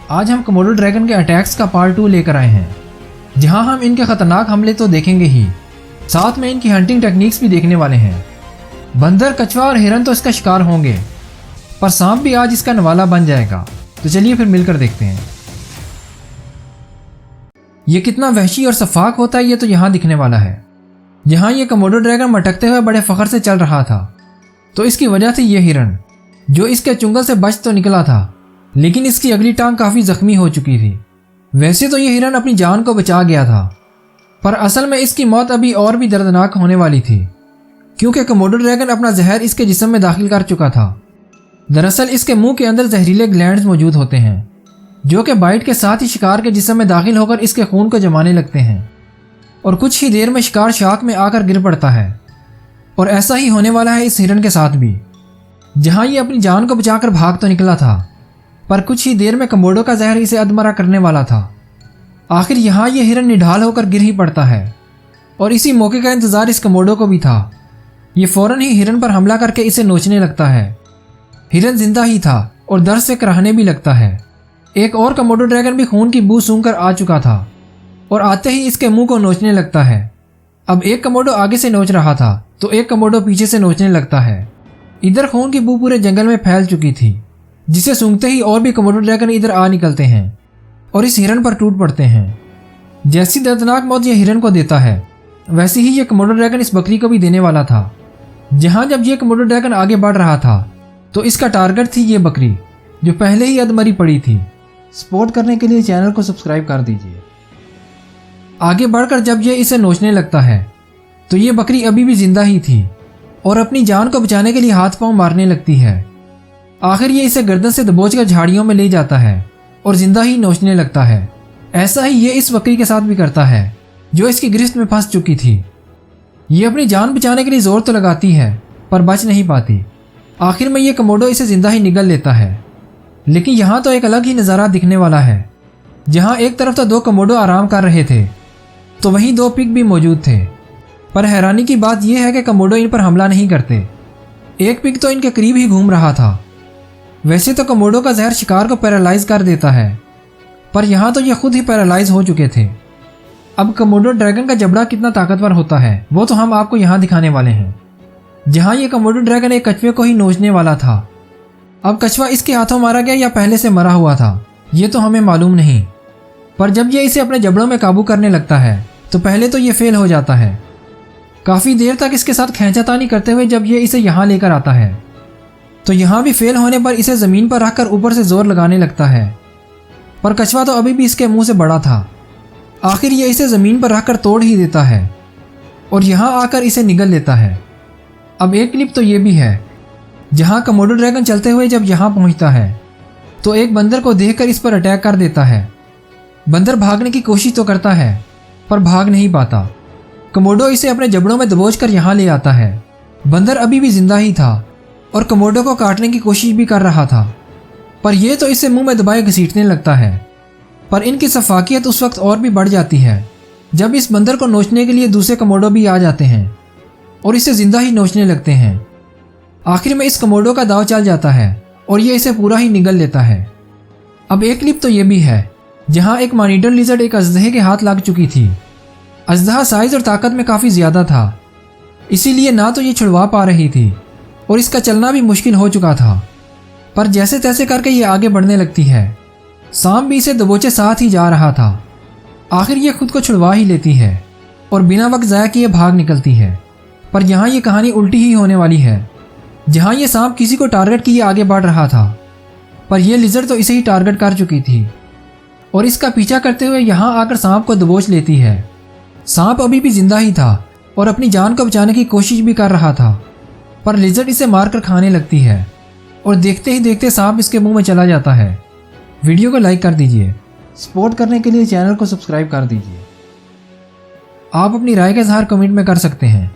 آج ہم کموڈو ڈریگن کے اٹیکس کا پارٹ 2 لے کر آئے ہیں، جہاں ہم ان کے خطرناک حملے تو دیکھیں گے ہی، ساتھ میں ان کی ہنٹنگ ٹیکنیکس بھی دیکھنے والے ہیں۔ بندر، کچھوا اور ہرن تو اس کا شکار ہوں گے، پر سانپ بھی آج اس کا نوالا بن جائے گا، تو چلیے پھر مل کر دیکھتے ہیں۔ یہ کتنا وحشی اور شفاق ہوتا ہے یہ تو یہاں دکھنے والا ہے۔ جہاں یہ کموڈو ڈریگن مٹکتے ہوئے بڑے فخر سے چل رہا تھا، تو اس کی وجہ تھی یہ ہرن، جو اس کے چنگل سے بچ تو نکلا تھا، لیکن اس کی اگلی ٹانگ کافی زخمی ہو چکی تھی۔ ویسے تو یہ ہرن اپنی جان کو بچا گیا تھا، پر اصل میں اس کی موت ابھی اور بھی دردناک ہونے والی تھی، کیونکہ کموڈو ڈریگن اپنا زہر اس کے جسم میں داخل کر چکا تھا۔ دراصل اس کے منہ کے اندر زہریلے گلینڈز موجود ہوتے ہیں، جو کہ بائٹ کے ساتھ ہی شکار کے جسم میں داخل ہو کر اس کے خون کو جمانے لگتے ہیں، اور کچھ ہی دیر میں شکار شاک میں آ کر گر پڑتا ہے۔ اور ایسا ہی ہونے والا ہے اس ہرن کے ساتھ بھی۔ جہاں یہ اپنی جان کو بچا کر بھاگ تو نکلا تھا، پر کچھ ہی دیر میں کموڈو کا زہر اسے ادمرا کرنے والا تھا۔ آخر یہاں یہ ہرن نڈھال ہو کر گر ہی پڑتا ہے، اور اسی موقع کا انتظار اس کموڈو کو بھی تھا۔ یہ فوراً ہی ہرن پر حملہ کر کے اسے نوچنے لگتا ہے۔ ہرن زندہ ہی تھا اور درد سے کراہنے بھی لگتا ہے۔ ایک اور کموڈو ڈریگن بھی خون کی بو سونگھ کر آ چکا تھا، اور آتے ہی اس کے منہ کو نوچنے لگتا ہے۔ اب ایک کموڈو آگے سے نوچ رہا تھا تو ایک کموڈو پیچھے سے نوچنے لگتا ہے۔ ادھر خون کی بو پورے جنگل میں پھیل چکی تھی، جسے سونگتے ہی اور بھی کموڈو ڈریگن ادھر آ نکلتے ہیں اور اس ہرن پر ٹوٹ پڑتے ہیں۔ جیسی دردناک موت یہ ہرن کو دیتا ہے، ویسے ہی یہ کموڈو ڈریگن اس بکری کو بھی دینے والا تھا۔ جہاں جب یہ کموڈو ڈریگن آگے بڑھ رہا تھا تو اس کا ٹارگٹ تھی یہ بکری، جو پہلے ہی ادمری پڑی تھی۔ سپورٹ کرنے کے لیے چینل کو سبسکرائب کر دیجیے۔ آگے بڑھ کر جب یہ اسے نوچنے لگتا ہے تو یہ بکری ابھی بھی زندہ ہی تھی اور اپنی جان کو بچانے کے لیے ہاتھ پاؤں مارنے لگتی ہے۔ آخر یہ اسے گردن سے دبوچ کر جھاڑیوں میں لے جاتا ہے اور زندہ ہی نوچنے لگتا ہے۔ ایسا ہی یہ اس بکری کے ساتھ بھی کرتا ہے، جو اس کی گرفت میں پھنس چکی تھی۔ یہ اپنی جان بچانے کے لیے زور تو لگاتی ہے، پر بچ نہیں پاتی۔ آخر میں یہ کموڈو اسے زندہ ہی نگل لیتا ہے۔ لیکن یہاں تو ایک الگ ہی نظارہ دکھنے والا ہے۔ جہاں ایک طرف تو 2 کموڈو آرام کر رہے تھے، تو وہیں 2 پگ بھی موجود تھے، پر حیرانی کی بات یہ ہے کہ کموڈو ان پر حملہ نہیں کرتے۔ ایک پگ تو ان کے قریب ہی گھوم رہا تھا۔ ویسے تو کموڈو کا زہر شکار کو پیرالائز کر دیتا ہے، پر یہاں تو یہ خود ہی پیرالائز ہو چکے تھے۔ اب کموڈو ڈریگن کا جبڑا کتنا طاقتور ہوتا ہے وہ تو ہم آپ کو یہاں دکھانے والے ہیں۔ جہاں یہ کموڈو ڈریگن ایک کچھوے کو ہی نوچنے والا تھا۔ اب کچھوا اس کے ہاتھوں مارا گیا یا پہلے سے مرا ہوا تھا یہ تو ہمیں معلوم نہیں، پر جب یہ اسے اپنے جبڑوں میں قابو کرنے لگتا ہے تو پہلے تو یہ فیل ہو جاتا ہے۔ کافی دیر تک اس کے ساتھ کھینچا تانی کرتے ہوئے جب یہ اسے یہاں لے کر آتا ہے تو یہاں بھی فیل ہونے پر اسے زمین پر رکھ کر اوپر سے زور لگانے لگتا ہے، پر کچھوا تو ابھی بھی اس کے منہ سے بڑا تھا۔ آخر یہ اسے زمین پر رکھ کر توڑ ہی دیتا ہے اور یہاں آ کر اسے نگل لیتا ہے۔ اب ایک کلپ تو یہ بھی ہے، جہاں کموڈو ڈریگن چلتے ہوئے جب یہاں پہنچتا ہے تو ایک بندر کو دیکھ کر اس پر اٹیک کر دیتا ہے۔ بندر بھاگنے کی کوشش تو کرتا ہے، پر بھاگ نہیں پاتا۔ کموڈو اسے اپنے جبڑوں میں دبوچ کر یہاں لے آتا ہے۔ بندر ابھی بھی زندہ ہی تھا اور کموڈو کو کاٹنے کی کوشش بھی کر رہا تھا، پر یہ تو اسے منہ میں دبائے گھسیٹنے لگتا ہے۔ پر ان کی شفاقیت اس وقت اور بھی بڑھ جاتی ہے جب اس بندر کو نوچنے کے لیے دوسرے کموڈو بھی آ جاتے ہیں اور اسے زندہ ہی نوچنے لگتے ہیں۔ آخر میں اس کموڈو کا داؤ چل جاتا ہے اور یہ اسے پورا ہی نگل لیتا ہے۔ اب ایک کلپ تو یہ بھی ہے، جہاں ایک مانیٹر لیزرڈ ایک اژدہے کے ہاتھ لگ چکی تھی۔ اژدہا سائز اور طاقت میں کافی زیادہ تھا، اسی لیے نہ تو یہ چھڑوا پا رہی تھی اور اس کا چلنا بھی مشکل ہو چکا تھا، پر جیسے تیسے کر کے یہ آگے بڑھنے لگتی ہے۔ سانپ بھی اسے دبوچے ساتھ ہی جا رہا تھا۔ آخر یہ خود کو چھڑوا ہی لیتی ہے اور بنا وقت ضائع کیے بھاگ نکلتی ہے۔ پر یہاں یہ کہانی الٹی ہی ہونے والی ہے۔ جہاں یہ سانپ کسی کو ٹارگٹ کیے آگے بڑھ رہا تھا، پر یہ لیزرڈ تو اسے ہی ٹارگٹ کر چکی تھی اور اس کا پیچھا کرتے ہوئے یہاں آ کر سانپ کو دبوچ لیتی ہے۔ سانپ ابھی بھی زندہ ہی تھا اور اپنی جان کو بچانے کی کوشش بھی کر رہا تھا، پر لیزرڈ اسے مار کر کھانے لگتی ہے اور دیکھتے ہی دیکھتے سانپ اس کے منہ میں چلا جاتا ہے۔ ویڈیو کو لائک کر دیجیے، سپورٹ کرنے کے لیے چینل کو سبسکرائب کر دیجیے۔ آپ اپنی رائے کا اظہار کمنٹ میں کر سکتے ہیں۔